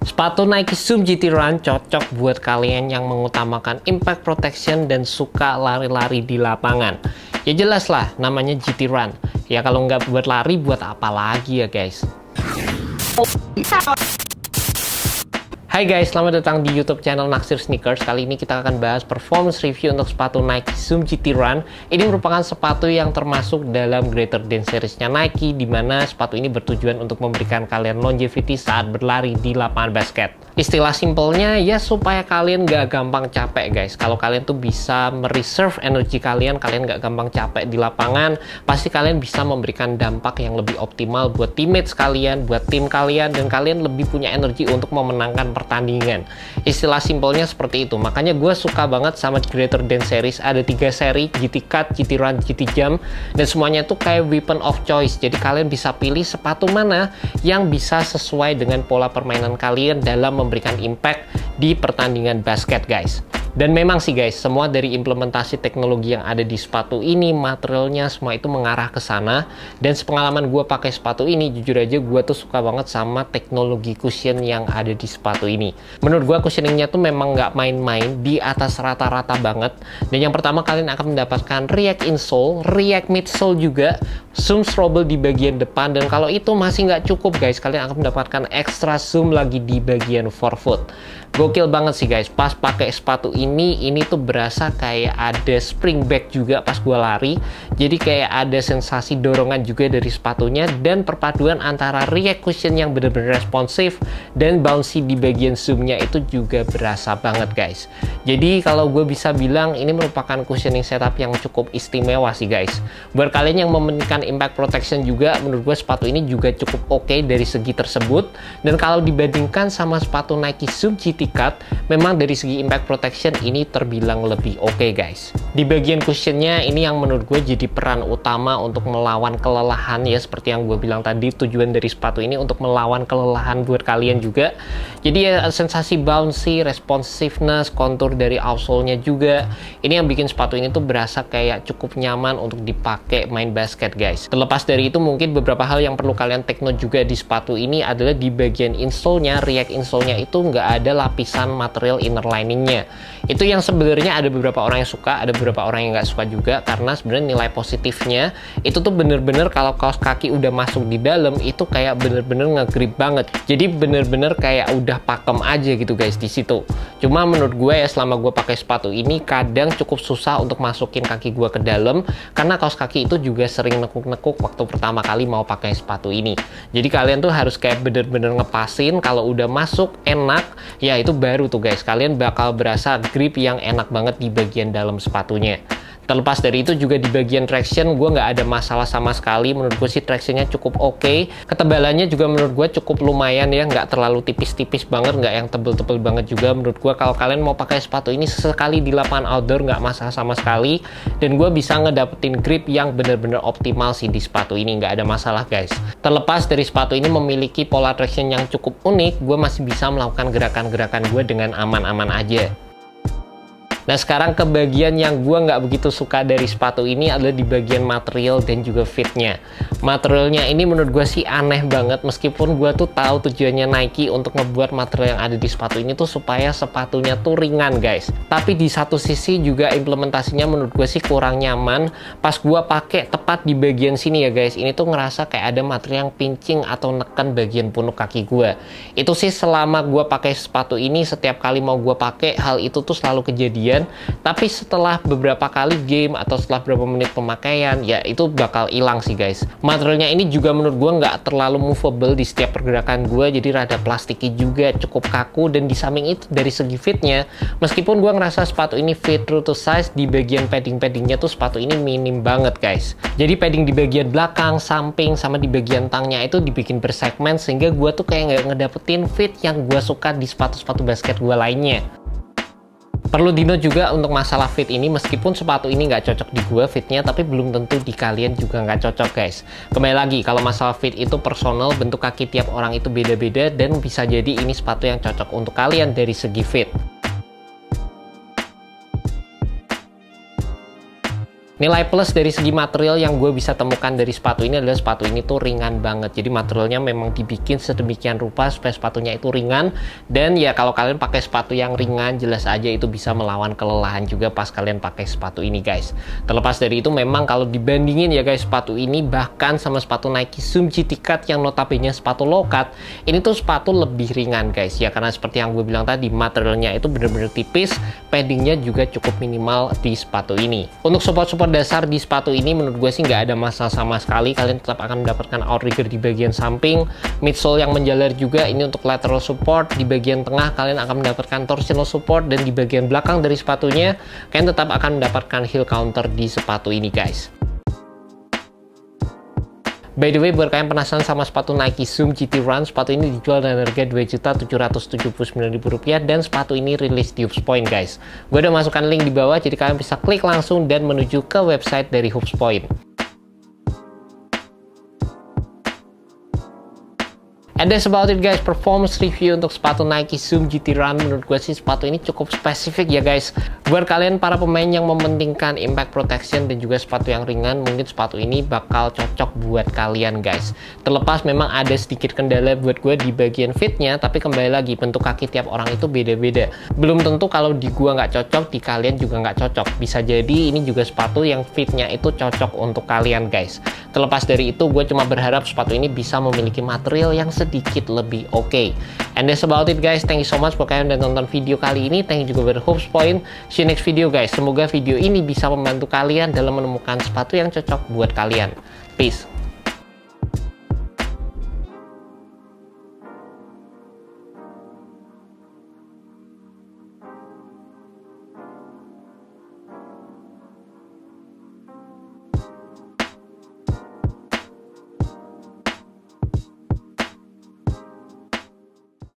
Sepatu Nike Zoom GT Run cocok buat kalian yang mengutamakan impact protection dan suka lari-lari di lapangan. Ya jelas lah, namanya GT Run. Ya kalau nggak buat lari, buat apa lagi ya guys? Hai guys, selamat datang di YouTube channel Naksir Sneakers. Kali ini kita akan bahas performance review untuk sepatu Nike Zoom GT Run. Ini merupakan sepatu yang termasuk dalam Greater Than Series-nya Nike, di mana sepatu ini bertujuan untuk memberikan kalian longevity saat berlari di lapangan basket. Istilah simpelnya ya supaya kalian gak gampang capek guys. Kalau kalian tuh bisa mereserve energi kalian gak gampang capek di lapangan, pasti kalian bisa memberikan dampak yang lebih optimal buat teammates kalian, buat tim kalian, dan kalian lebih punya energi untuk memenangkan pertandingan. Istilah simpelnya seperti itu. Makanya gue suka banget sama Greater Than Series. Ada 3 seri, GT Cut, GT Run, GT Jump, dan semuanya tuh kayak weapon of choice. Jadi kalian bisa pilih sepatu mana yang bisa sesuai dengan pola permainan kalian dalam memberikan impact di pertandingan basket guys. Dan memang sih guys, semua dari implementasi teknologi yang ada di sepatu ini, materialnya semua itu mengarah ke sana. Dan sepengalaman gue pakai sepatu ini, jujur aja gue tuh suka banget sama teknologi cushion yang ada di sepatu ini. Menurut gue cushioningnya tuh memang nggak main-main, di atas rata-rata banget. Dan yang pertama kalian akan mendapatkan React insole, React midsole juga, zoom trouble di bagian depan. Dan kalau itu masih nggak cukup guys, kalian akan mendapatkan extra zoom lagi di bagian forefoot. Gokil banget sih guys, pas pakai sepatu ini tuh berasa kayak ada spring back juga pas gue lari. Jadi kayak ada sensasi dorongan juga dari sepatunya, dan perpaduan antara React cushion yang bener-bener responsif dan bouncy di bagian zoomnya itu juga berasa banget guys. Jadi kalau gue bisa bilang ini merupakan cushioning setup yang cukup istimewa sih guys. Buat kalian yang mementingkan impact protection juga, menurut gue sepatu ini juga cukup oke dari segi tersebut. Dan kalau dibandingkan sama sepatu Nike Zoom GT Cut, memang dari segi impact protection ini terbilang lebih oke guys. Di bagian cushionnya ini yang menurut gue jadi peran utama untuk melawan kelelahan ya, seperti yang gue bilang tadi, tujuan dari sepatu ini untuk melawan kelelahan buat kalian juga. Jadi ya sensasi bouncy, responsiveness, kontur dari outsole-nya juga, ini yang bikin sepatu ini tuh berasa kayak cukup nyaman untuk dipakai main basket guys. Terlepas dari itu, mungkin beberapa hal yang perlu kalian take note juga di sepatu ini adalah di bagian insole-nya, React insole-nya itu nggak ada lapisan material inner liningnya. Itu yang sebenarnya ada beberapa orang yang suka, ada beberapa orang yang nggak suka juga, karena sebenarnya nilai positifnya itu tuh bener-bener kalau kaos kaki udah masuk di dalam itu kayak bener-bener nge-grip banget. Jadi bener-bener kayak udah pakem aja gitu guys di situ. Cuma menurut gue ya, selama gue pakai sepatu ini kadang cukup susah untuk masukin kaki gue ke dalam, karena kaos kaki itu juga sering nekuk-nekuk waktu pertama kali mau pakai sepatu ini. Jadi kalian tuh harus kayak bener-bener ngepasin, kalau udah masuk enak ya itu baru tuh guys, kalian bakal berasa grip yang enak banget di bagian dalam sepatunya. Terlepas dari itu juga di bagian traction gue nggak ada masalah sama sekali. Menurut gue sih tractionnya cukup oke. Ketebalannya juga menurut gue cukup lumayan ya, nggak terlalu tipis-tipis banget, nggak yang tebel-tebel banget juga. Menurut gue kalau kalian mau pakai sepatu ini sesekali di lapangan outdoor nggak masalah sama sekali. Dan gue bisa ngedapetin grip yang bener-bener optimal sih di sepatu ini, nggak ada masalah guys. Terlepas dari sepatu ini memiliki pola traction yang cukup unik, gue masih bisa melakukan gerakan-gerakan gue dengan aman-aman aja. Nah sekarang ke bagian yang gue nggak begitu suka dari sepatu ini adalah di bagian material dan juga fitnya. Materialnya ini menurut gue sih aneh banget, meskipun gue tuh tahu tujuannya Nike untuk ngebuat material yang ada di sepatu ini tuh supaya sepatunya tuh ringan guys. Tapi di satu sisi juga implementasinya menurut gue sih kurang nyaman. Pas gue pakai tepat di bagian sini ya guys, ini tuh ngerasa kayak ada material yang pinching atau neken bagian punuk kaki gue. Itu sih selama gue pakai sepatu ini, setiap kali mau gue pakai hal itu tuh selalu kejadian. Tapi setelah beberapa kali game atau setelah beberapa menit pemakaian ya itu bakal hilang sih guys. Materialnya ini juga menurut gue nggak terlalu movable di setiap pergerakan gue, jadi rada plastiki juga, cukup kaku. Dan di samping itu dari segi fitnya, meskipun gue ngerasa sepatu ini fit true to size, di bagian padding-paddingnya tuh sepatu ini minim banget guys. Jadi padding di bagian belakang, samping, sama di bagian tangnya itu dibikin bersegmen, sehingga gue tuh kayak nggak ngedapetin fit yang gue suka di sepatu-sepatu basket gue lainnya. Perlu di-note juga untuk masalah fit ini, meskipun sepatu ini nggak cocok di gue fitnya, tapi belum tentu di kalian juga nggak cocok guys. Kembali lagi, kalau masalah fit itu personal, bentuk kaki tiap orang itu beda-beda, dan bisa jadi ini sepatu yang cocok untuk kalian dari segi fit. Nilai plus dari segi material yang gue bisa temukan dari sepatu ini adalah sepatu ini tuh ringan banget. Jadi materialnya memang dibikin sedemikian rupa supaya sepatunya itu ringan. Dan ya kalau kalian pakai sepatu yang ringan, jelas aja itu bisa melawan kelelahan juga pas kalian pakai sepatu ini guys. Terlepas dari itu memang kalau dibandingin ya guys, sepatu ini bahkan sama sepatu Nike Zoom GT Cut yang notabene sepatu low cut, ini tuh sepatu lebih ringan guys. Ya karena seperti yang gue bilang tadi, materialnya itu bener-bener tipis, paddingnya juga cukup minimal di sepatu ini. Untuk support dasar di sepatu ini menurut gue sih nggak ada masalah sama sekali. Kalian tetap akan mendapatkan outrigger di bagian samping, midsole yang menjalar juga. Ini untuk lateral support. Di bagian tengah kalian akan mendapatkan torsional support, dan di bagian belakang dari sepatunya kalian tetap akan mendapatkan heel counter di sepatu ini guys. By the way, buat kalian penasaran sama sepatu Nike Zoom GT Run, sepatu ini dijual dengan harga Rp2.779.000 dan sepatu ini rilis di Hoops Point guys. Gue udah masukkan link di bawah, jadi kalian bisa klik langsung dan menuju ke website dari Hoops Point. And that's about it guys, performance review untuk sepatu Nike Zoom GT Run. Menurut gue sih sepatu ini cukup spesifik ya guys. Buat kalian para pemain yang mementingkan impact protection dan juga sepatu yang ringan, mungkin sepatu ini bakal cocok buat kalian guys. Terlepas memang ada sedikit kendala buat gue di bagian fitnya, tapi kembali lagi bentuk kaki tiap orang itu beda-beda. Belum tentu kalau di gua nggak cocok, di kalian juga nggak cocok. Bisa jadi ini juga sepatu yang fitnya itu cocok untuk kalian guys. Terlepas dari itu, gue cuma berharap sepatu ini bisa memiliki material yang sedikit lebih oke. And that's about it guys. Thank you so much buat kalian udah nonton video kali ini. Thank you juga buat Hoops Point. See you next video guys. Semoga video ini bisa membantu kalian dalam menemukan sepatu yang cocok buat kalian. Peace.